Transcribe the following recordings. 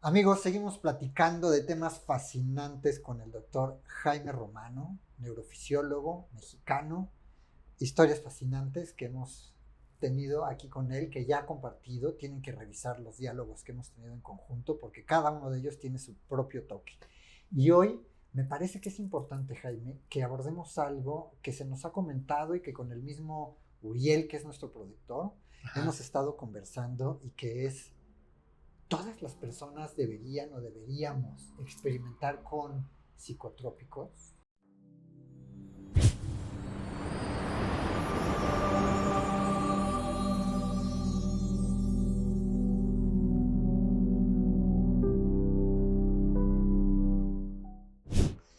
Amigos, seguimos platicando de temas fascinantes con el doctor Jaime Romano, neurofisiólogo mexicano. Historias fascinantes que hemos tenido aquí con él, que ya ha compartido. Tienen que revisar los diálogos que hemos tenido en conjunto porque cada uno de ellos tiene su propio toque. Y hoy me parece que es importante, Jaime, que abordemos algo que se nos ha comentado y que con el mismo Uriel, que es nuestro productor, hemos estado conversando, y que es: ¿todas las personas deberían o deberíamos experimentar con psicotrópicos?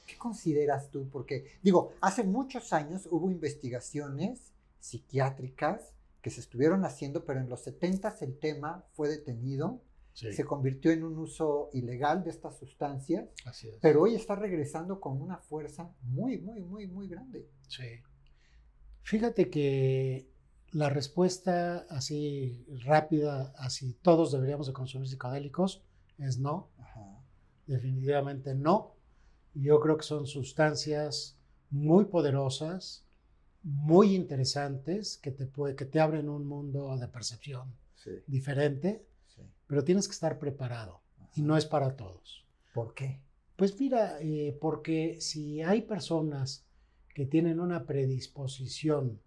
¿Qué consideras tú? Porque, digo, hace muchos años hubo investigaciones psiquiátricas que se estuvieron haciendo, pero en los 70 el tema fue detenido. Sí, Se convirtió en un uso ilegal de estas sustancias, así es. pero hoy está regresando con una fuerza muy, muy, muy, muy grande. Sí. Fíjate que la respuesta así rápida, así todos deberíamos de consumir psicodélicos, es no. Ajá. Definitivamente no. Yo creo que son sustancias muy poderosas, muy interesantes, que te abren un mundo de percepción Sí, diferente, sí. pero tienes que estar preparado y Ajá. no es para todos. ¿Por qué? Pues mira, porque si hay personas que tienen una predisposición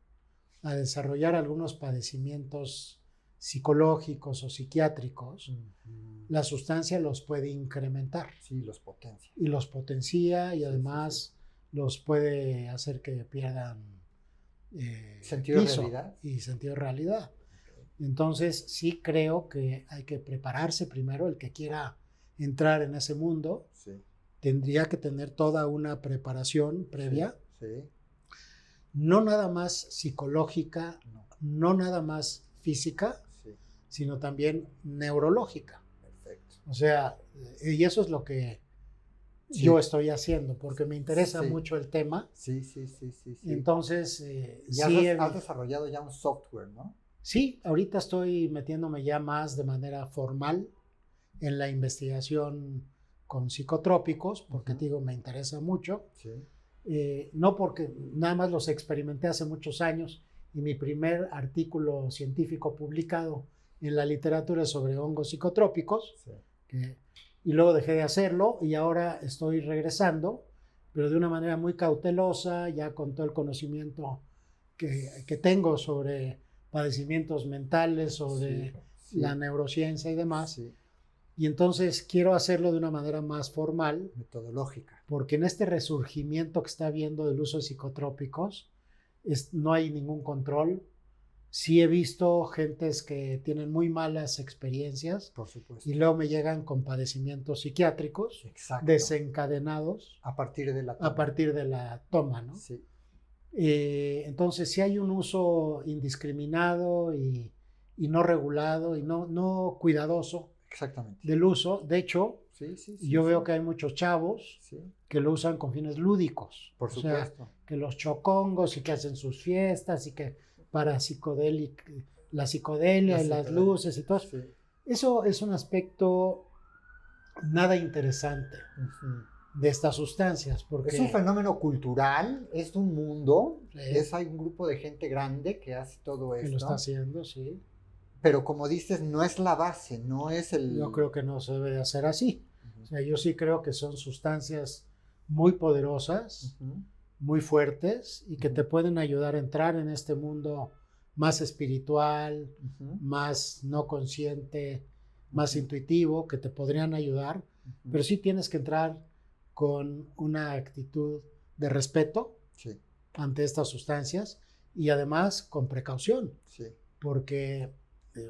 a desarrollar algunos padecimientos psicológicos o psiquiátricos, la sustancia los puede incrementar Sí, los potencia. y los potencia y Sí, además los puede hacer que pierdan ¿Sentido de piso realidad? y sentido de realidad. Ok. Entonces sí creo que hay que prepararse primero. El que quiera entrar en ese mundo Sí. tendría que tener toda una preparación previa, Sí. no nada más psicológica, No. no nada más física, Sí. sino también neurológica. Perfecto. O sea, y eso es lo que Sí. yo estoy haciendo, porque me interesa Sí. mucho el tema. Sí. Entonces, Y sí, has desarrollado ya un software, ¿no? sí, ahorita estoy metiéndome ya más de manera formal en la investigación con psicotrópicos, porque te digo, me interesa mucho. Sí. No porque nada más los experimenté hace muchos años, y mi primer artículo científico publicado en la literatura es sobre hongos psicotrópicos, Sí. y luego dejé de hacerlo y ahora estoy regresando, pero de una manera muy cautelosa, ya con todo el conocimiento que tengo sobre padecimientos mentales, sobre Sí. la neurociencia y demás. Sí. Y entonces quiero hacerlo de una manera más formal, Metodológica. porque en este resurgimiento que está habiendo del uso de psicotrópicos no hay ningún control. Sí he visto gentes que tienen muy malas experiencias Por supuesto. y luego me llegan con padecimientos psiquiátricos Exacto. desencadenados A partir de la a partir de la toma, ¿no? Sí. Entonces, si hay un uso indiscriminado y no regulado y no cuidadoso Exactamente. del uso. De hecho, Sí. yo veo que hay muchos chavos Sí. que lo usan con fines lúdicos. Por supuesto. O sea, que los chocongos y que hacen sus fiestas y que para la psicodelia y las luces y todo. Sí. Eso es un aspecto nada interesante de estas sustancias. Porque es un fenómeno cultural, es un mundo, Sí. hay un grupo de gente grande que hace todo que esto. lo está haciendo, sí. Pero como dices, no es la base, no es el... Yo creo que no se debe de hacer así. O sea, yo sí creo que son sustancias muy poderosas, muy fuertes, y que te pueden ayudar a entrar en este mundo más espiritual, más no consciente, más intuitivo, que te podrían ayudar, pero sí tienes que entrar con una actitud de respeto Sí. ante estas sustancias y además con precaución, Sí. porque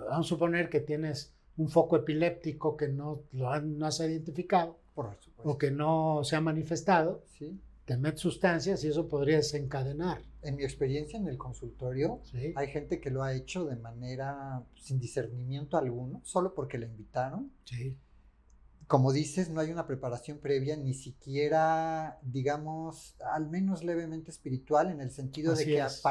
vamos a suponer que tienes un foco epiléptico que no has identificado, Por supuesto. o que no se ha manifestado. Sí. Te metes sustancias y eso podría desencadenar. En mi experiencia en el consultorio, Sí. hay gente que lo ha hecho de manera sin discernimiento alguno, solo porque la invitaron. Sí. Como dices, no hay una preparación previa, ni siquiera, digamos, al menos levemente espiritual, en el sentido Así de que es.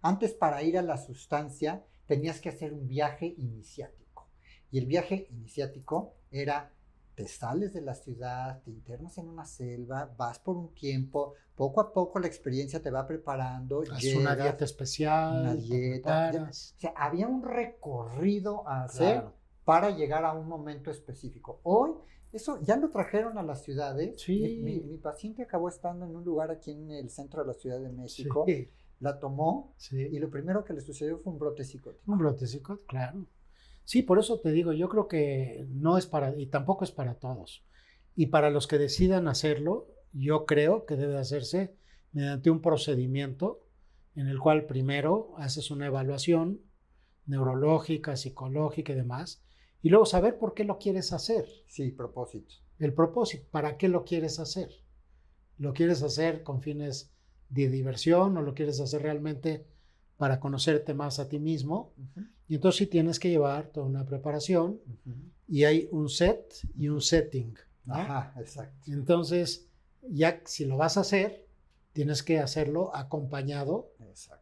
antes para ir a la sustancia tenías que hacer un viaje iniciático. Y el viaje iniciático era te sales de la ciudad, te internas en una selva, vas por un tiempo, poco a poco la experiencia te va preparando. Haz una dieta especial, una te dieta. preparas. O sea, había un recorrido a hacer Claro. para llegar a un momento específico. Hoy, eso ya lo trajeron a las ciudades. Sí. Mi paciente acabó estando en un lugar aquí en el centro de la Ciudad de México. Sí. La tomó Sí. y lo primero que le sucedió fue un brote psicótico. Un brote psicótico, claro. Sí, por eso te digo, yo creo que no es para, y tampoco es para todos. Y para los que decidan hacerlo, yo creo que debe hacerse mediante un procedimiento en el cual primero haces una evaluación neurológica, psicológica y demás, y luego saber por qué lo quieres hacer. Sí, propósito. El propósito, ¿para qué lo quieres hacer? ¿Lo quieres hacer con fines de diversión o lo quieres hacer realmente para conocerte más a ti mismo? Y entonces sí tienes que llevar toda una preparación y hay un set y un setting, ¿no? Ajá, exacto. Entonces, ya si lo vas a hacer, tienes que hacerlo acompañado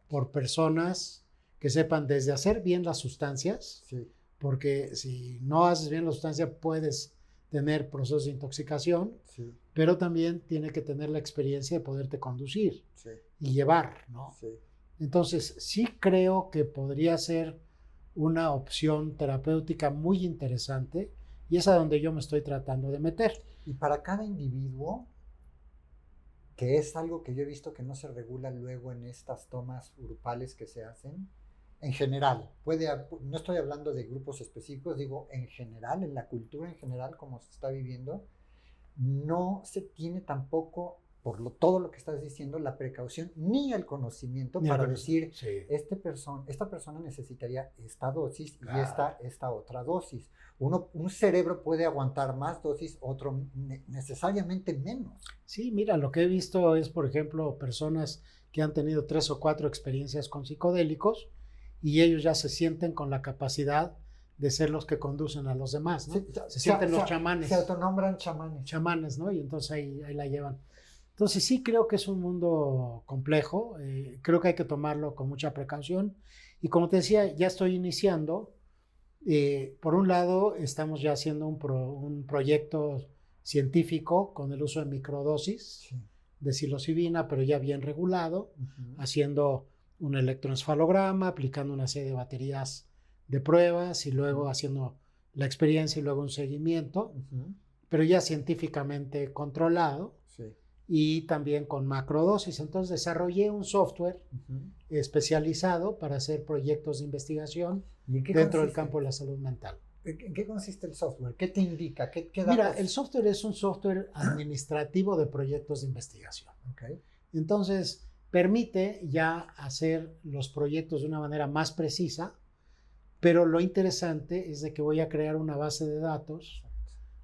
por personas que sepan desde hacer bien las sustancias, sí. Porque si no haces bien la sustancia puedes tener procesos de intoxicación, sí. pero también tiene que tener la experiencia de poderte conducir sí. y llevar, ¿no? Sí. Entonces, sí creo que podría ser una opción terapéutica muy interesante y es a donde yo me estoy tratando de meter. Y para cada individuo, que es algo que yo he visto que no se regula luego en estas tomas grupales que se hacen, en general, no estoy hablando de grupos específicos, digo en general, en la cultura en general, como se está viviendo, no se tiene tampoco, todo lo que estás diciendo, la precaución ni el conocimiento para decir, sí. esta persona necesitaría esta dosis Claro. y esta otra dosis. Un cerebro puede aguantar más dosis, otro necesariamente menos. Sí, mira, lo que he visto es, por ejemplo, personas que han tenido 3 o 4 experiencias con psicodélicos y ellos ya se sienten con la capacidad de ser los que conducen a los demás, ¿no? Sí, se sienten los chamanes. Se autonombran chamanes. Chamanes, ¿no? Y entonces ahí la llevan. Entonces sí creo que es un mundo complejo, creo que hay que tomarlo con mucha precaución y como te decía, ya estoy iniciando. Por un lado, estamos ya haciendo un proyecto científico con el uso de microdosis de psilocibina, pero ya bien regulado, haciendo un electroencefalograma, aplicando una serie de baterías de pruebas y luego haciendo la experiencia y luego un seguimiento, pero ya científicamente controlado y también con macrodosis. Entonces desarrollé un software especializado para hacer proyectos de investigación dentro del campo de la salud mental. ¿En qué consiste el software? ¿Qué te indica? ¿Qué Mira, el software es un software administrativo de proyectos de investigación. Entonces, permite ya hacer los proyectos de una manera más precisa, pero lo interesante es de que voy a crear una base de datos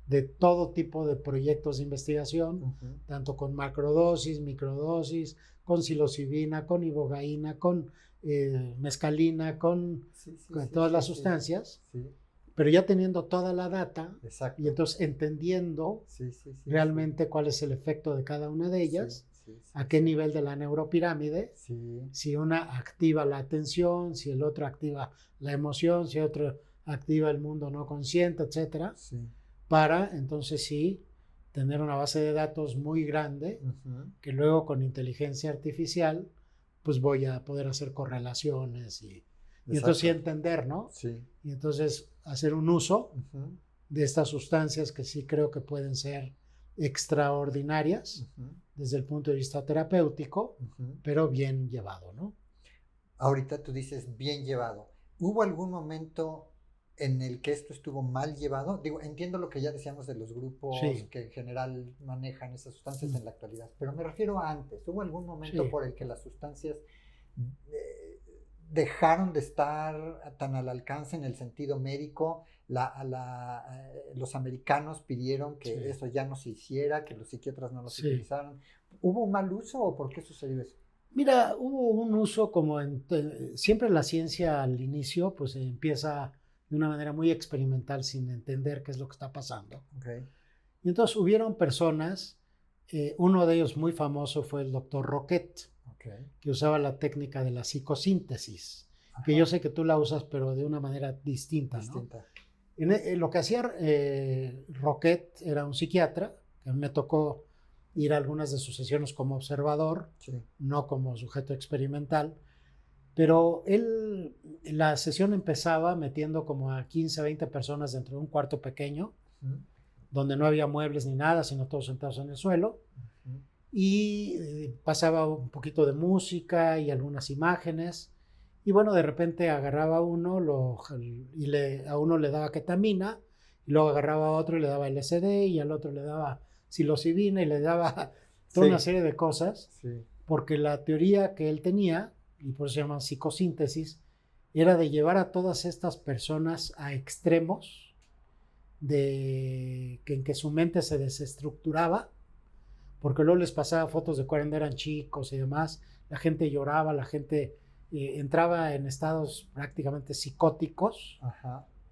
de todo tipo de proyectos de investigación, tanto con macrodosis, microdosis, con psilocibina, con ibogaína, con mescalina, con todas las sustancias, pero ya teniendo toda la data y entonces entendiendo realmente cuál es el efecto de cada una de ellas, a qué nivel de la neuropirámide, si una activa la atención, si el otro activa la emoción, si el otro activa el mundo no consciente, etcétera, para entonces sí tener una base de datos muy grande que luego con inteligencia artificial pues voy a poder hacer correlaciones y entonces sí entender, ¿no? Y entonces hacer un uso de estas sustancias que sí creo que pueden ser extraordinarias desde el punto de vista terapéutico, pero bien llevado, ¿no? Ahorita tú dices bien llevado. ¿Hubo algún momento en el que esto estuvo mal llevado? Digo, entiendo lo que ya decíamos de los grupos que en general manejan esas sustancias en la actualidad, pero me refiero a antes. ¿Hubo algún momento por el que las sustancias dejaron de estar tan al alcance en el sentido médico? Los americanos pidieron que eso ya no se hiciera, que los psiquiatras no los utilizaran. ¿Hubo un mal uso o por qué sucedió eso? Mira, hubo un uso como siempre la ciencia al inicio pues empieza de una manera muy experimental sin entender qué es lo que está pasando. Y entonces hubieron personas, uno de ellos muy famoso fue el doctor Roquet, que usaba la técnica de la psicosíntesis, que yo sé que tú la usas pero de una manera distinta, ¿no? Lo que hacía Roquet era un psiquiatra, que me tocó ir a algunas de sus sesiones como observador, Sí. no como sujeto experimental, pero la sesión empezaba metiendo como a 15, 20 personas dentro de un cuarto pequeño, donde no había muebles ni nada, sino todos sentados en el suelo, y pasaba un poquito de música y algunas imágenes, y bueno, de repente agarraba a uno a uno le daba ketamina, y luego agarraba a otro y le daba LSD, y al otro le daba psilocibina y le daba toda una serie de cosas, porque la teoría que él tenía, y por eso se llama psicosíntesis, era de llevar a todas estas personas a extremos en que su mente se desestructuraba, porque luego les pasaba fotos de cuando eran chicos y demás, la gente lloraba, la gente entraba en estados prácticamente psicóticos,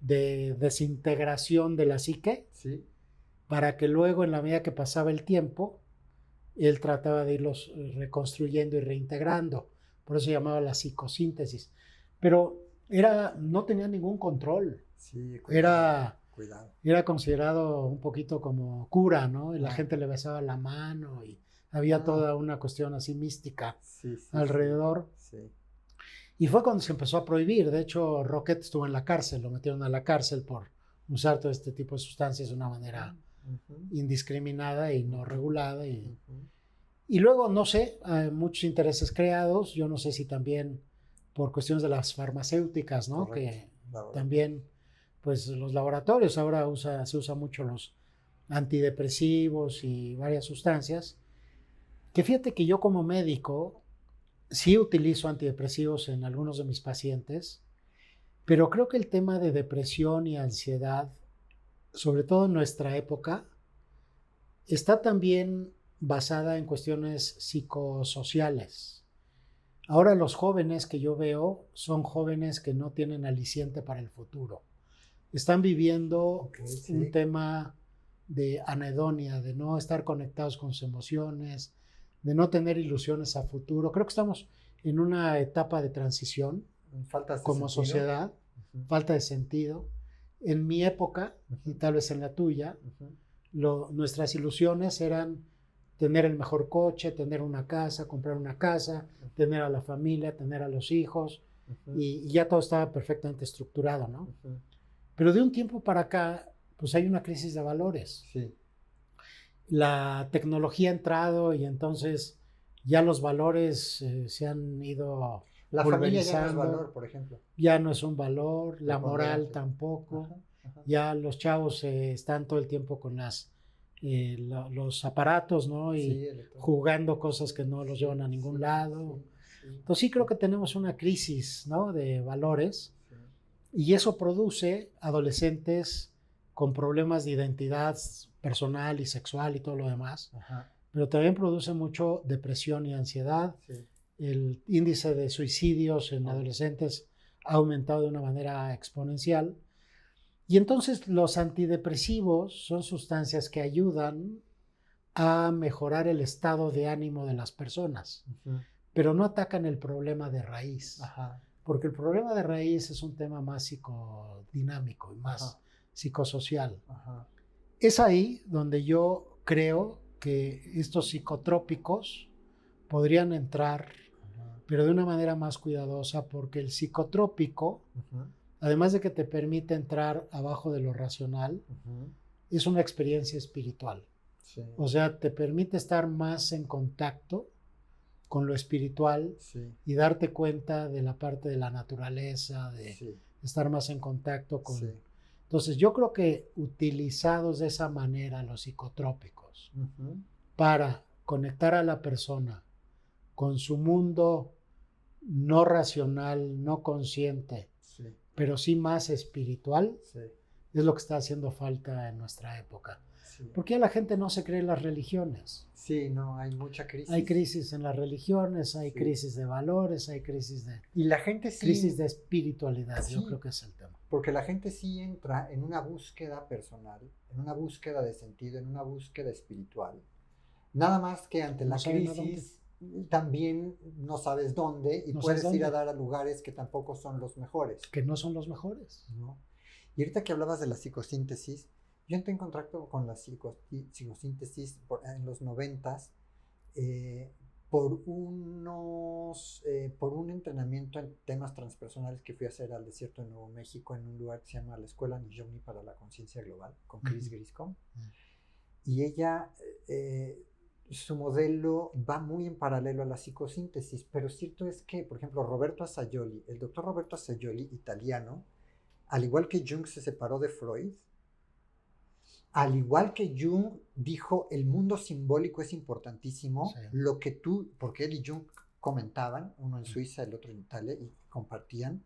de desintegración de la psique, para que luego, en la medida que pasaba el tiempo, él trataba de irlos reconstruyendo y reintegrando. Por eso se llamaba la psicosíntesis. Pero no tenía ningún control. Sí, cuidado. Era considerado un poquito como cura, ¿no? Y la gente le besaba la mano y había toda una cuestión así mística alrededor. Sí. Y fue cuando se empezó a prohibir. De hecho, Roquet estuvo en la cárcel, lo metieron a la cárcel por usar todo este tipo de sustancias de una manera indiscriminada y no regulada. Y luego, no sé, hay muchos intereses creados. Yo no sé si también por cuestiones de las farmacéuticas, ¿no? Correcto. Que también, pues los laboratorios ahora se usa mucho los antidepresivos y varias sustancias. Que fíjate que yo como médico sí utilizo antidepresivos en algunos de mis pacientes, pero creo que el tema de depresión y ansiedad, sobre todo en nuestra época, está también basada en cuestiones psicosociales. Ahora los jóvenes que yo veo son jóvenes que no tienen aliciente para el futuro. Están viviendo un tema de anedonia, de no estar conectados con sus emociones, de no tener ilusiones a futuro. Creo que estamos en una etapa de transición como sociedad, falta de sentido. En mi época, y tal vez en la tuya, nuestras ilusiones eran tener el mejor coche, tener una casa, comprar una casa, tener a la familia, tener a los hijos, y ya todo estaba perfectamente estructurado, ¿no? Pero de un tiempo para acá, pues hay una crisis de valores. Sí. La tecnología ha entrado y entonces ya los valores se han ido La familia ya no es pulverizando. valor, por ejemplo. Ya no es un valor, la moral tampoco. Ya los chavos están todo el tiempo con los aparatos, ¿no? Y jugando cosas que no los llevan a ningún lado. Entonces sí creo que tenemos una crisis, ¿no? De valores, y eso produce adolescentes con problemas de identidad personal y sexual y todo lo demás, pero también produce mucho depresión y ansiedad. El índice de suicidios en adolescentes ha aumentado de una manera exponencial. Y entonces los antidepresivos son sustancias que ayudan a mejorar el estado de ánimo de las personas, pero no atacan el problema de raíz, porque el problema de raíz es un tema más psicodinámico y más psicosocial. Es ahí donde yo creo que estos psicotrópicos podrían entrar, pero de una manera más cuidadosa, porque el psicotrópico, además de que te permite entrar abajo de lo racional, es una experiencia espiritual. O sea, te permite estar más en contacto con lo espiritual y darte cuenta de la parte de la naturaleza, de estar más en contacto con... Entonces, yo creo que utilizados de esa manera los psicotrópicos para conectar a la persona con su mundo no racional, no consciente, pero sí más espiritual, es lo que está haciendo falta en nuestra época. Porque ya la gente no se cree en las religiones. Sí, no, hay mucha crisis. Hay crisis en las religiones, hay crisis de valores, hay crisis de... Y la gente crisis de espiritualidad, yo creo que es el tema. Porque la gente sí entra en una búsqueda personal, en una búsqueda de sentido, en una búsqueda espiritual. Nada más que ante la crisis también no sabes dónde y puedes ir a dar a lugares que tampoco son los mejores. Que no son los mejores. ¿No? Y ahorita que hablabas de la psicosíntesis, yo entré en contacto con la psicosíntesis en los 90s por un entrenamiento en temas transpersonales que fui a hacer al desierto de Nuevo México en un lugar que se llama la Escuela Niyogni para la Conciencia Global, con Chris Griscom. Y ella, su modelo va muy en paralelo a la psicosíntesis, pero cierto es que, por ejemplo, el doctor Roberto Assagioli, italiano, al igual que Jung se separó de Freud, al igual que Jung dijo, el mundo simbólico es importantísimo, sí. Porque él y Jung comentaban, uno en Suiza, el otro en Italia, y compartían,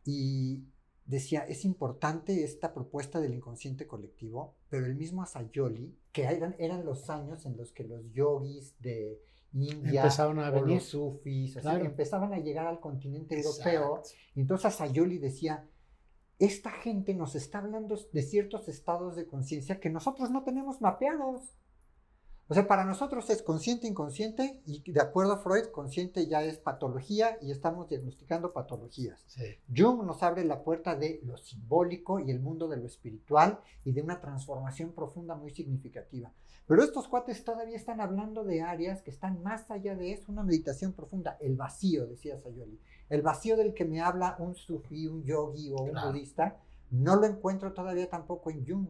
y decía, es importante esta propuesta del inconsciente colectivo, pero el mismo Assagioli, que eran los años en los que los yogis de India empezaban a venir, los sufis, claro. Empezaban a llegar al continente Exacto. europeo, y entonces Assagioli decía, esta gente nos está hablando de ciertos estados de conciencia que nosotros no tenemos mapeados. O sea, para nosotros es consciente, inconsciente, y de acuerdo a Freud, consciente ya es patología y estamos diagnosticando patologías. Sí. Jung nos abre la puerta de lo simbólico y el mundo de lo espiritual y de una transformación profunda muy significativa. Pero estos cuates todavía están hablando de áreas que están más allá de eso, una meditación profunda, el vacío, decía Assagioli. El vacío del que me habla un sufí, un yogi o un budista, no lo encuentro todavía tampoco en Jung.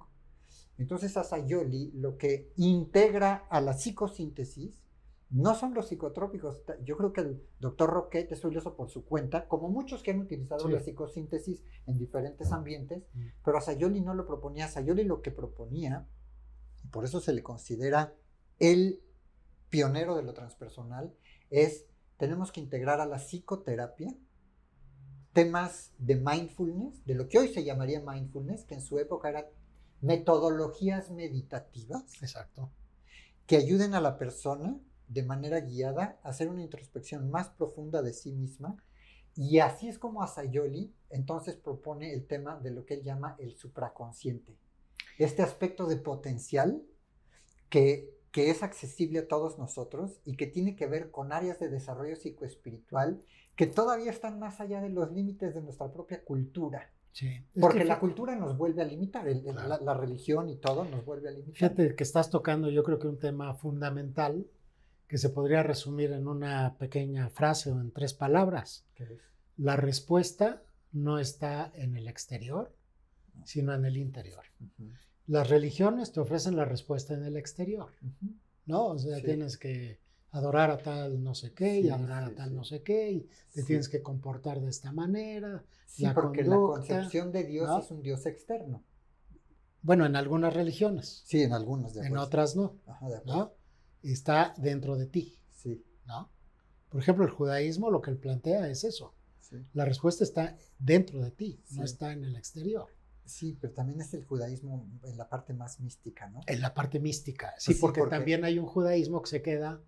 Entonces Assagioli lo que integra a la psicosíntesis no son los psicotrópicos. Yo creo que el doctor Roquet es curioso por su cuenta, como muchos que han utilizado la psicosíntesis en diferentes ambientes, pero Assagioli no lo proponía. Assagioli lo que proponía, y por eso se le considera el pionero de lo transpersonal, es tenemos que integrar a la psicoterapia temas de mindfulness, de lo que hoy se llamaría mindfulness, que en su época eran metodologías meditativas. Exacto. Que ayuden a la persona de manera guiada a hacer una introspección más profunda de sí misma, y así es como Assagioli entonces propone el tema de lo que él llama el supraconsciente, este aspecto de potencial que es accesible a todos nosotros y que tiene que ver con áreas de desarrollo psicoespiritual que todavía están más allá de los límites de nuestra propia cultura. Sí. Porque la cultura nos vuelve a limitar, la religión y todo nos vuelve a limitar. Fíjate que estás tocando, yo creo que un tema fundamental que se podría resumir en una pequeña frase o en 3 palabras. ¿Qué es? La respuesta no está en el exterior, sino en el interior. Las religiones te ofrecen la respuesta en el exterior, ¿no? O sea, tienes que adorar a tal no sé qué y adorar a tal no sé qué y te tienes que comportar de esta manera. Sí, porque conducta, la concepción de Dios, ¿no?, es un Dios externo. Bueno, en algunas religiones. Sí, en algunas. De en otras no. Ajá, de acuerdo. ¿No? Está dentro de ti. Sí. ¿No? Por ejemplo, el judaísmo lo que él plantea es eso. Sí. La respuesta está dentro de ti, no está en el exterior. Sí, pero también es el judaísmo en la parte más mística, ¿no? En la parte mística, sí, porque también hay un judaísmo que se queda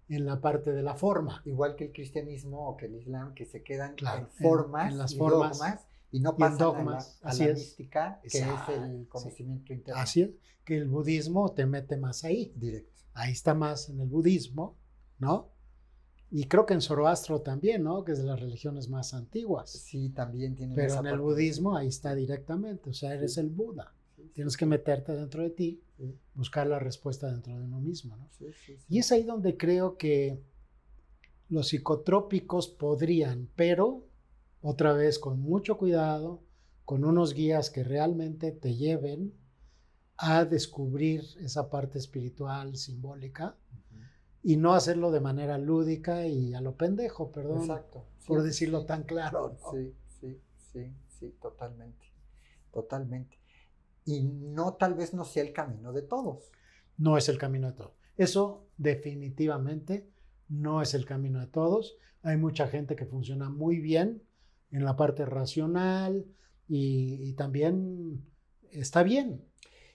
en la parte de la forma. Igual que el cristianismo o que el islam, que se quedan claro, en formas, en las y formas dogmas, y no pasan dogmas, a la mística, que es el conocimiento interno. Así es, que el budismo te mete más ahí. Directo. Ahí está más en el budismo, ¿no? Y creo que en Zoroastro también, ¿no? Que es de las religiones más antiguas. Sí, también tiene. Pero en el budismo ahí está directamente, o sea, eres el Buda. Tienes que meterte dentro de ti, buscar la respuesta dentro de uno mismo, ¿no? Y es ahí donde creo que los psicotrópicos podrían, pero otra vez con mucho cuidado, con unos guías que realmente te lleven a descubrir esa parte espiritual, simbólica, y no hacerlo de manera lúdica y a lo pendejo, perdón, por decirlo tan claro, ¿no? Sí, totalmente. Y no, tal vez no sea el camino de todos. No es el camino de todos. Eso definitivamente no es el camino de todos. Hay mucha gente que funciona muy bien en la parte racional y también está bien.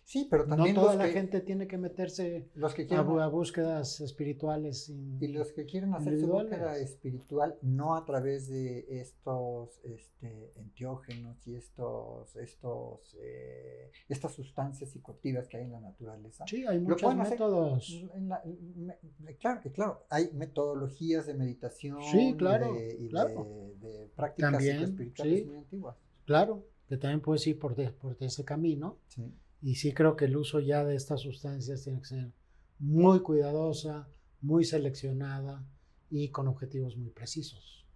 Sí, pero también no toda la gente tiene que meterse a búsquedas espirituales. Y los que quieren hacer su búsqueda espiritual no a través de estos enteógenos y estas sustancias psicoactivas que hay en la naturaleza. Sí, hay muchos métodos. Claro, hay metodologías de meditación sí, claro, y de prácticas también, psicoespirituales muy antiguas. Claro, que también puedes ir por ese camino. Sí. Y sí creo que el uso ya de estas sustancias tiene que ser muy cuidadosa, muy seleccionada y con objetivos muy precisos.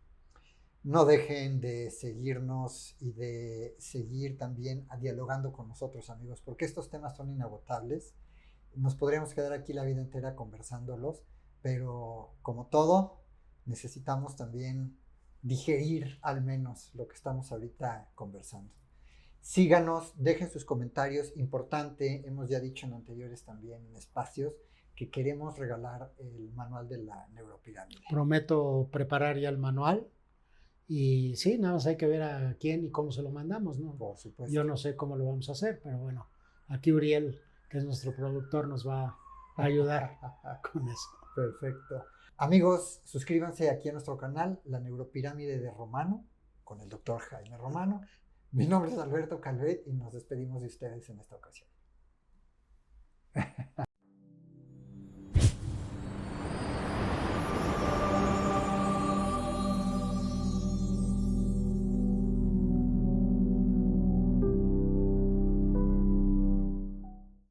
No dejen de seguirnos y de seguir también dialogando con nosotros, amigos, porque estos temas son inagotables. Nos podríamos quedar aquí la vida entera conversándolos, pero como todo, necesitamos también digerir al menos lo que estamos ahorita conversando. Síganos, dejen sus comentarios. Importante, hemos ya dicho en anteriores también espacios que queremos regalar el manual de la neuropirámide. Prometo preparar ya el manual y sí, nada más hay que ver a quién y cómo se lo mandamos, ¿no? Por supuesto. Yo no sé cómo lo vamos a hacer, pero bueno, aquí Uriel, que es nuestro productor, nos va a ayudar con eso. Perfecto. Amigos, suscríbanse aquí a nuestro canal, La Neuropirámide de Romano, con el doctor Jaime Romano. Mi nombre es Alberto Calvet y nos despedimos de ustedes en esta ocasión.